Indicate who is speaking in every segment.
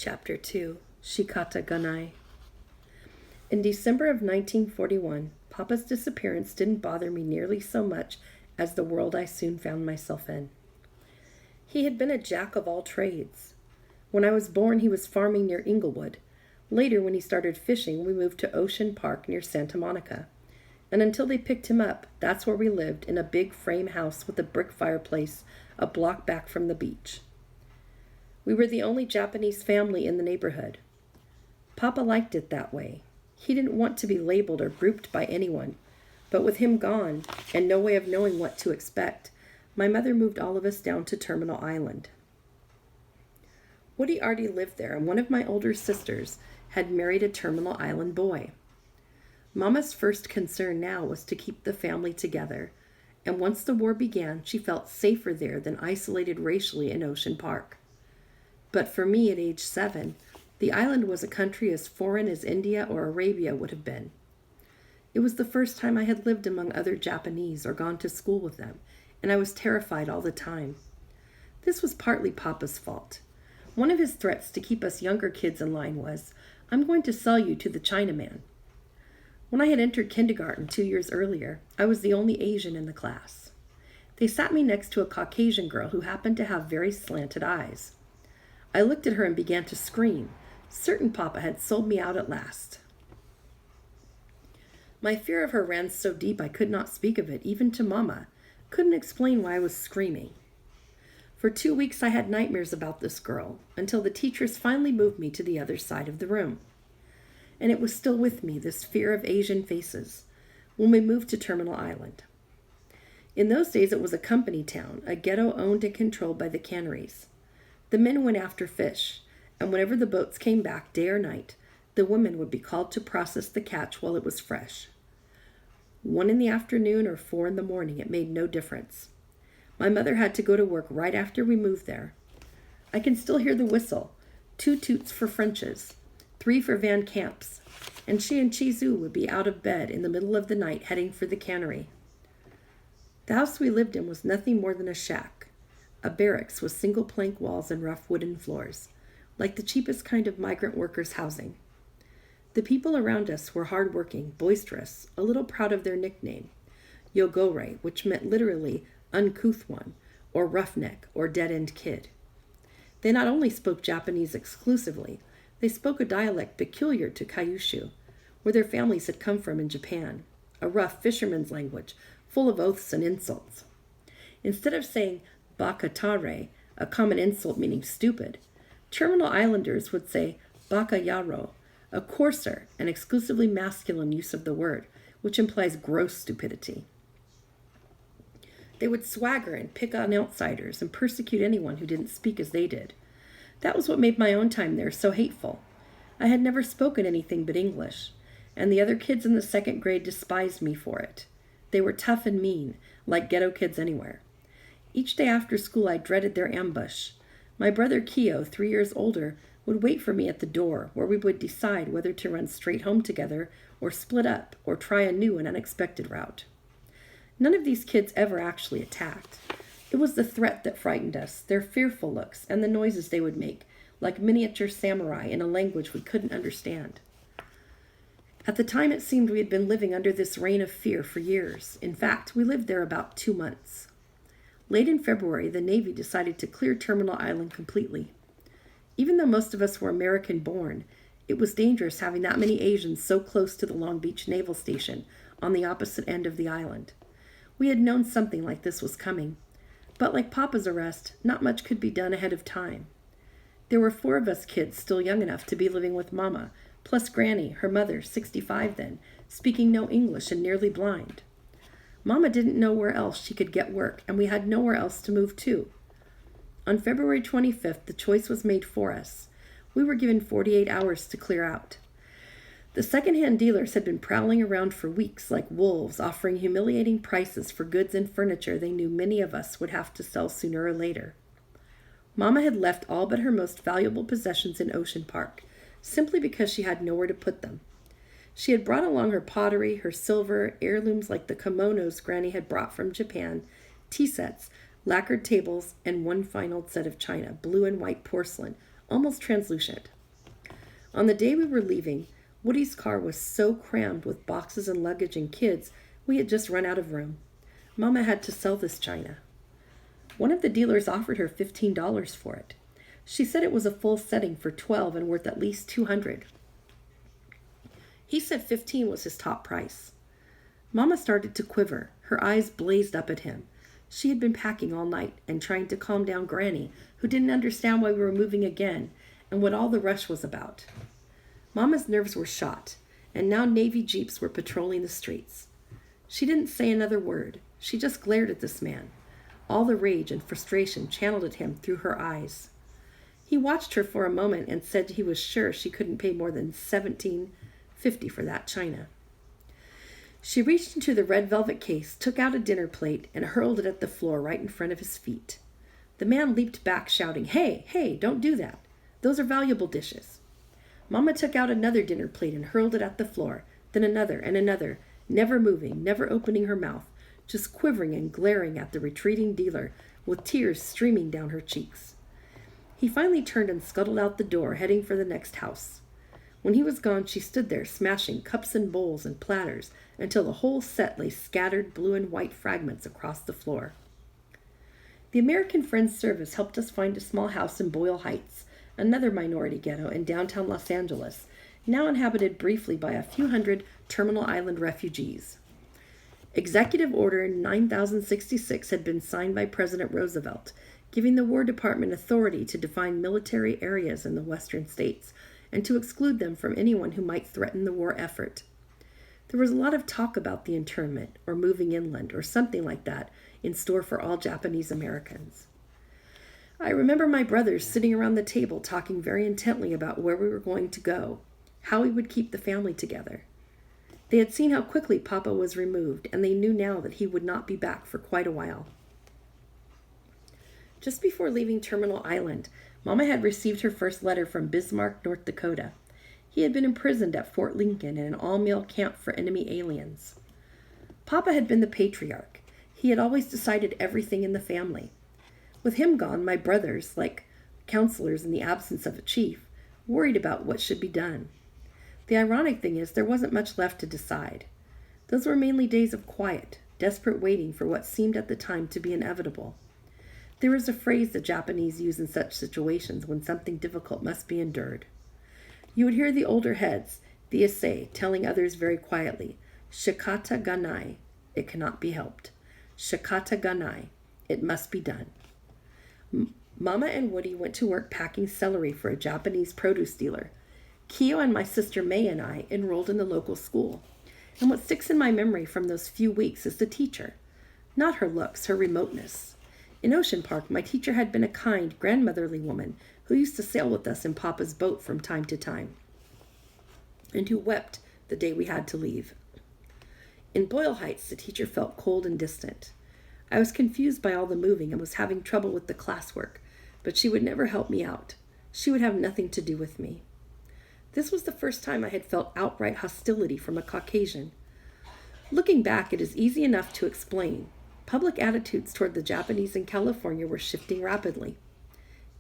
Speaker 1: Chapter 2, Shikata Ganai. In December of 1941, Papa's disappearance didn't bother me nearly so much as the world I soon found myself in. He had been a jack of all trades. When I was born, he was farming near Inglewood. Later, when he started fishing, we moved to Ocean Park near Santa Monica. And until they picked him up, that's where we lived, in a big frame house with a brick fireplace a block back from the beach. We were the only Japanese family in the neighborhood. Papa liked it that way. He didn't want to be labeled or grouped by anyone. But with him gone, and no way of knowing what to expect, my mother moved all of us down to Terminal Island. Woody already lived there, and one of my older sisters had married a Terminal Island boy. Mama's first concern now was to keep the family together, and once the war began, she felt safer there than isolated racially in Ocean Park. But for me at age 7, the island was a country as foreign as India or Arabia would have been. It was the first time I had lived among other Japanese or gone to school with them, and I was terrified all the time. This was partly Papa's fault. One of his threats to keep us younger kids in line was, "I'm going to sell you to the Chinaman." When I had entered kindergarten 2 years earlier, I was the only Asian in the class. They sat me next to a Caucasian girl who happened to have very slanted eyes. I looked at her and began to scream, certain Papa had sold me out at last. My fear of her ran so deep I could not speak of it, even to Mama. Couldn't explain why I was screaming. For 2 weeks I had nightmares about this girl, until the teachers finally moved me to the other side of the room. And it was still with me, this fear of Asian faces, when we moved to Terminal Island. In those days it was a company town, a ghetto owned and controlled by the canneries. The men went after fish, and whenever the boats came back, day or night, the women would be called to process the catch while it was fresh. 1 in the afternoon or 4 in the morning, it made no difference. My mother had to go to work right after we moved there. I can still hear the whistle, 2 toots for Frenches, 3 for Van Camps, and she and Chizu would be out of bed in the middle of the night heading for the cannery. The house we lived in was nothing more than a shack, a barracks with single plank walls and rough wooden floors, like the cheapest kind of migrant workers' housing. The people around us were hard-working, boisterous, a little proud of their nickname, Yogore, which meant literally uncouth one, or roughneck, or dead-end kid. They not only spoke Japanese exclusively, they spoke a dialect peculiar to Kyushu, where their families had come from in Japan, a rough fisherman's language, full of oaths and insults. Instead of saying bakatare, a common insult meaning stupid, Terminal Islanders would say baka yaro, a coarser and exclusively masculine use of the word, which implies gross stupidity. They would swagger and pick on outsiders and persecute anyone who didn't speak as they did. That was what made my own time there so hateful. I had never spoken anything but English, and the other kids in the 2nd grade despised me for it. They were tough and mean, like ghetto kids anywhere. Each day after school I dreaded their ambush. My brother Kyo, 3 years older, would wait for me at the door, where we would decide whether to run straight home together or split up or try a new and unexpected route. None of these kids ever actually attacked. It was the threat that frightened us, their fearful looks, and the noises they would make, like miniature samurai in a language we couldn't understand. At the time, it seemed we had been living under this reign of fear for years. In fact, we lived there about 2 months. Late in February, the Navy decided to clear Terminal Island completely. Even though most of us were American-born, it was dangerous having that many Asians so close to the Long Beach Naval Station on the opposite end of the island. We had known something like this was coming, but like Papa's arrest, not much could be done ahead of time. There were 4 of us kids still young enough to be living with Mama, plus Granny, her mother, 65 then, speaking no English and nearly blind. Mama didn't know where else she could get work, and we had nowhere else to move to. On February 25th, the choice was made for us. We were given 48 hours to clear out. The second-hand dealers had been prowling around for weeks like wolves, offering humiliating prices for goods and furniture they knew many of us would have to sell sooner or later. Mama had left all but her most valuable possessions in Ocean Park, simply because she had nowhere to put them. She had brought along her pottery, her silver, heirlooms like the kimonos Granny had brought from Japan, tea sets, lacquered tables, and one fine old set of china, blue and white porcelain, almost translucent. On the day we were leaving, Woody's car was so crammed with boxes and luggage and kids, we had just run out of room. Mama had to sell this china. One of the dealers offered her $15 for it. She said it was a full setting for 12 and worth at least $200. He said 15 was his top price. Mama started to quiver. Her eyes blazed up at him. She had been packing all night and trying to calm down Granny, who didn't understand why we were moving again and what all the rush was about. Mama's nerves were shot, and now Navy Jeeps were patrolling the streets. She didn't say another word. She just glared at this man. All the rage and frustration channeled at him through her eyes. He watched her for a moment and said he was sure she couldn't pay more than $17.50 for that china. She reached into the red velvet case, took out a dinner plate, and hurled it at the floor right in front of his feet. The man leaped back, shouting, "Hey, hey, don't do that. Those are valuable dishes." Mama took out another dinner plate and hurled it at the floor, then another and another, never moving, never opening her mouth, just quivering and glaring at the retreating dealer with tears streaming down her cheeks. He finally turned and scuttled out the door, heading for the next house. When he was gone, she stood there smashing cups and bowls and platters until the whole set lay scattered blue and white fragments across the floor. The American Friends Service helped us find a small house in Boyle Heights, another minority ghetto in downtown Los Angeles, now inhabited briefly by a few hundred Terminal Island refugees. Executive Order 9066 had been signed by President Roosevelt, giving the War Department authority to define military areas in the western states and to exclude them from anyone who might threaten the war effort. There was a lot of talk about the internment, or moving inland, or something like that, in store for all Japanese Americans. I remember my brothers sitting around the table talking very intently about where we were going to go, how we would keep the family together. They had seen how quickly Papa was removed, and they knew now that he would not be back for quite a while. Just before leaving Terminal Island, Mama had received her first letter from Bismarck, North Dakota. He had been imprisoned at Fort Lincoln in an all-male camp for enemy aliens. Papa had been the patriarch. He had always decided everything in the family. With him gone, my brothers, like counselors in the absence of a chief, worried about what should be done. The ironic thing is there wasn't much left to decide. Those were mainly days of quiet, desperate waiting for what seemed at the time to be inevitable. There is a phrase the Japanese use in such situations when something difficult must be endured. You would hear the older heads, the Issei, telling others very quietly, "Shikata ganai," it cannot be helped. "Shikata ganai," it must be done. Mama and Woody went to work packing celery for a Japanese produce dealer. Kyo and my sister May and I enrolled in the local school. And what sticks in my memory from those few weeks is the teacher. Not her looks, her remoteness. In Ocean Park, my teacher had been a kind, grandmotherly woman who used to sail with us in Papa's boat from time to time, and who wept the day we had to leave. In Boyle Heights, the teacher felt cold and distant. I was confused by all the moving and was having trouble with the classwork, but she would never help me out. She would have nothing to do with me. This was the first time I had felt outright hostility from a Caucasian. Looking back, it is easy enough to explain. Public attitudes toward the Japanese in California were shifting rapidly.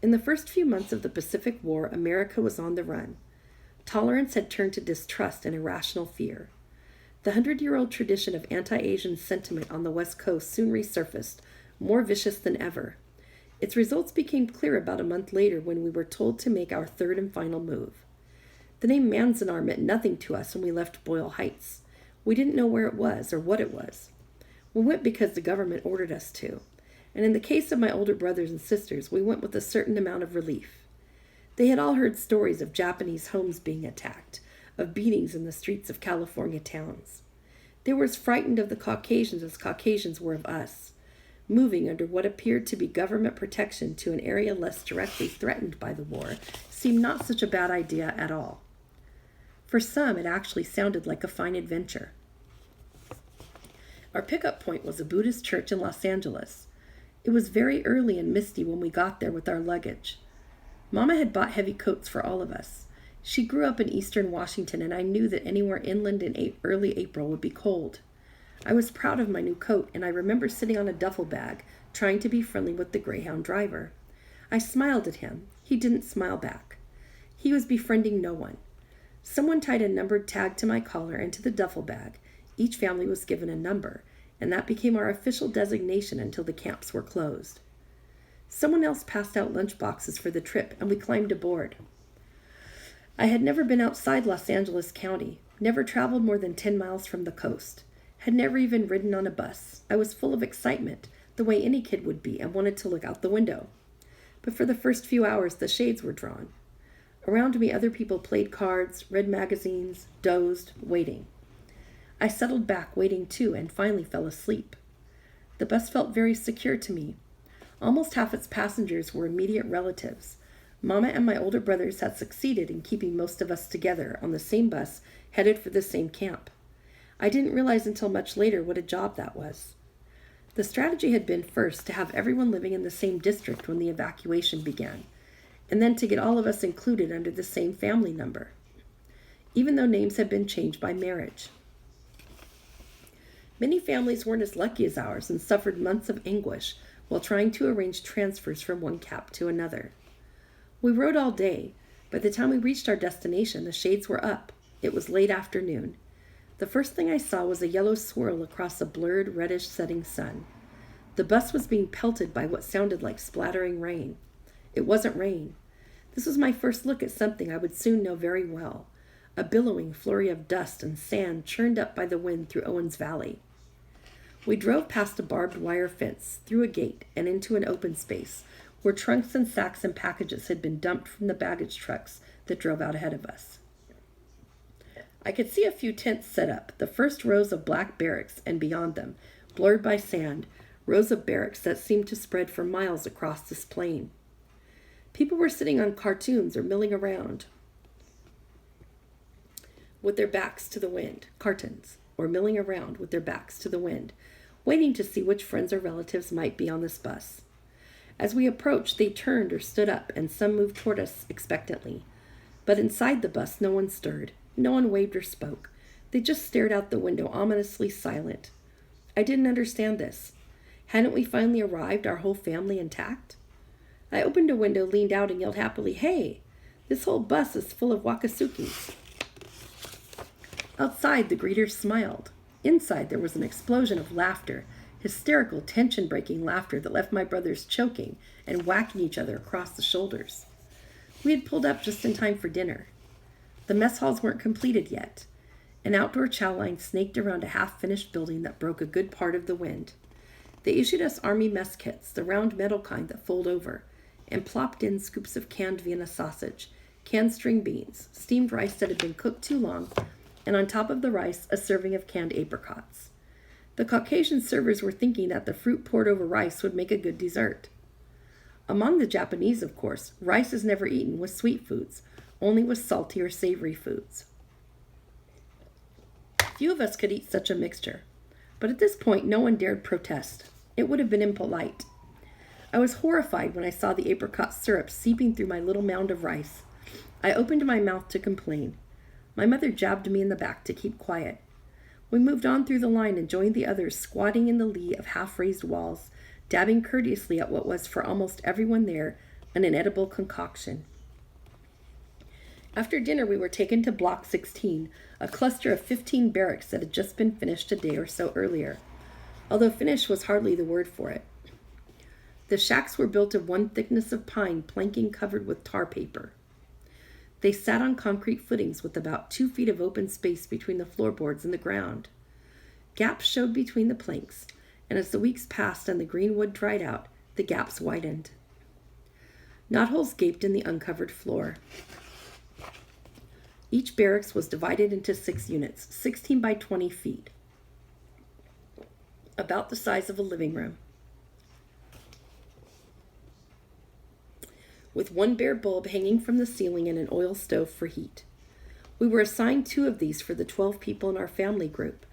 Speaker 1: In the first few months of the Pacific War, America was on the run. Tolerance had turned to distrust and irrational fear. The 100-year-old tradition of anti-Asian sentiment on the West Coast soon resurfaced, more vicious than ever. Its results became clear about a month later when we were told to make our third and final move. The name Manzanar meant nothing to us when we left Boyle Heights. We didn't know where it was or what it was. We went because the government ordered us to. And in the case of my older brothers and sisters, we went with a certain amount of relief. They had all heard stories of Japanese homes being attacked, of beatings in the streets of California towns. They were as frightened of the Caucasians as Caucasians were of us. Moving under what appeared to be government protection to an area less directly threatened by the war seemed not such a bad idea at all. For some, it actually sounded like a fine adventure. Our pickup point was a Buddhist church in Los Angeles. It was very early and misty when we got there with our luggage. Mama had bought heavy coats for all of us. She grew up in eastern Washington, and I knew that anywhere inland in early April would be cold. I was proud of my new coat, and I remember sitting on a duffel bag, trying to be friendly with the Greyhound driver. I smiled at him. He didn't smile back. He was befriending no one. Someone tied a numbered tag to my collar and to the duffel bag. Each family was given a number, and that became our official designation until the camps were closed. Someone else passed out lunch boxes for the trip, and we climbed aboard. I had never been outside Los Angeles County, never traveled more than 10 miles from the coast, had never even ridden on a bus. I was full of excitement, the way any kid would be, and wanted to look out the window. But for the first few hours, the shades were drawn. Around me, other people played cards, read magazines, dozed, waiting. I settled back, waiting too, and finally fell asleep. The bus felt very secure to me. Almost half its passengers were immediate relatives. Mama and my older brothers had succeeded in keeping most of us together on the same bus, headed for the same camp. I didn't realize until much later what a job that was. The strategy had been first to have everyone living in the same district when the evacuation began, and then to get all of us included under the same family number, even though names had been changed by marriage. Many families weren't as lucky as ours and suffered months of anguish while trying to arrange transfers from one camp to another. We rode all day. By the time we reached our destination, the shades were up. It was late afternoon. The first thing I saw was a yellow swirl across a blurred, reddish setting sun. The bus was being pelted by what sounded like splattering rain. It wasn't rain. This was my first look at something I would soon know very well, a billowing flurry of dust and sand churned up by the wind through Owens Valley. We drove past a barbed wire fence, through a gate, and into an open space, where trunks and sacks and packages had been dumped from the baggage trucks that drove out ahead of us. I could see a few tents set up, the first rows of black barracks, and beyond them, blurred by sand, rows of barracks that seemed to spread for miles across this plain. People were sitting on cartoons or milling around with their backs to the wind, waiting to see which friends or relatives might be on this bus. As we approached, they turned or stood up, and some moved toward us expectantly. But inside the bus, no one stirred. No one waved or spoke. They just stared out the window, ominously silent. I didn't understand this. Hadn't we finally arrived, our whole family intact? I opened a window, leaned out, and yelled happily, "Hey, this whole bus is full of Wakasukis." Outside, the greeters smiled. Inside, there was an explosion of laughter, hysterical, tension-breaking laughter that left my brothers choking and whacking each other across the shoulders. We had pulled up just in time for dinner. The mess halls weren't completed yet. An outdoor chow line snaked around a half-finished building that broke a good part of the wind. They issued us Army mess kits, the round metal kind that fold over, and plopped in scoops of canned Vienna sausage, canned string beans, steamed rice that had been cooked too long, and on top of the rice, a serving of canned apricots. The Caucasian servers were thinking that the fruit poured over rice would make a good dessert. Among the Japanese, of course, rice is never eaten with sweet foods, only with salty or savory foods. Few of us could eat such a mixture, but at this point no one dared protest. It would have been impolite. I was horrified when I saw the apricot syrup seeping through my little mound of rice. I opened my mouth to complain. My mother jabbed me in the back to keep quiet. We moved on through the line and joined the others squatting in the lee of half-raised walls, dabbing courteously at what was, for almost everyone there, an inedible concoction. After dinner, we were taken to Block 16, a cluster of 15 barracks that had just been finished a day or so earlier, although finish was hardly the word for it. The shacks were built of one thickness of pine planking covered with tar paper. They sat on concrete footings with about 2 feet of open space between the floorboards and the ground. Gaps showed between the planks, and as the weeks passed and the green wood dried out, the gaps widened. Knotholes gaped in the uncovered floor. Each barracks was divided into 6 units, 16 by 20 feet, about the size of a living room, with one bare bulb hanging from the ceiling and an oil stove for heat. We were assigned 2 of these for the 12 people in our family group,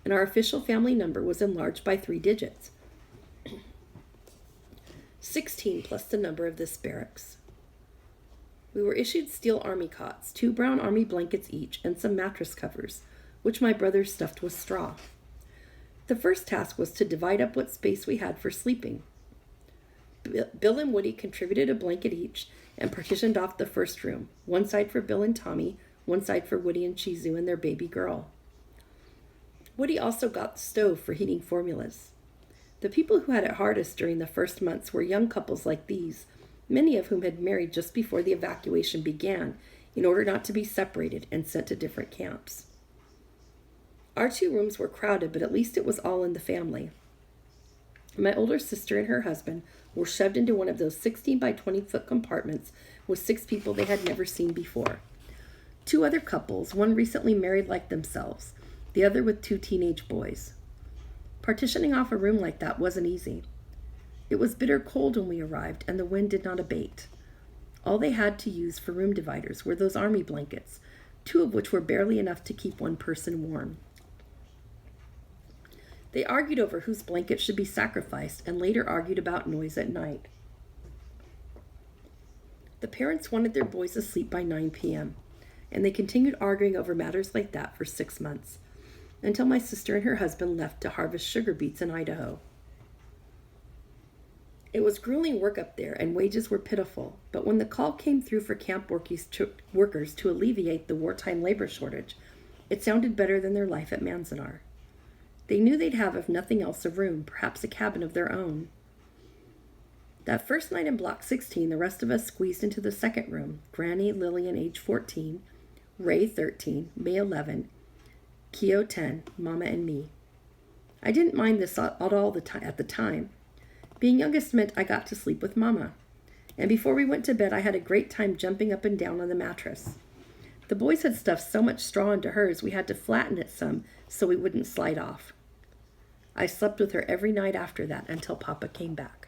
Speaker 1: and our official family number was enlarged by 3 digits. 16 plus the number of this barracks. We were issued steel army cots, 2 brown army blankets each, and some mattress covers, which my brothers stuffed with straw. The first task was to divide up what space we had for sleeping. Bill and Woody contributed a blanket each and partitioned off the first room, one side for Bill and Tommy, one side for Woody and Chizu and their baby girl. Woody also got the stove for heating formulas. The people who had it hardest during the first months were young couples like these, many of whom had married just before the evacuation began in order not to be separated and sent to different camps. Our 2 rooms were crowded, but at least it was all in the family. My older sister and her husband were shoved into one of those 16 by 20-foot compartments with 6 people they had never seen before. 2 other couples, one recently married like themselves, the other with 2 teenage boys. Partitioning off a room like that wasn't easy. It was bitter cold when we arrived, and the wind did not abate. All they had to use for room dividers were those army blankets, 2 of which were barely enough to keep one person warm. They argued over whose blanket should be sacrificed and later argued about noise at night. The parents wanted their boys asleep by 9 p.m., and they continued arguing over matters like that for 6 months, until my sister and her husband left to harvest sugar beets in Idaho. It was grueling work up there, and wages were pitiful, but when the call came through for camp workers to alleviate the wartime labor shortage, it sounded better than their life at Manzanar. They knew they'd have, if nothing else, a room, perhaps a cabin of their own. That first night in Block 16, the rest of us squeezed into the second room, Granny, Lillian, age 14, Ray, 13, May, 11, Keo, 10, Mama, and me. I didn't mind this at all at the time. Being youngest meant I got to sleep with Mama, and before we went to bed I had a great time jumping up and down on the mattress. The boys had stuffed so much straw into hers we had to flatten it some so we wouldn't slide off. I slept with her every night after that until Papa came back.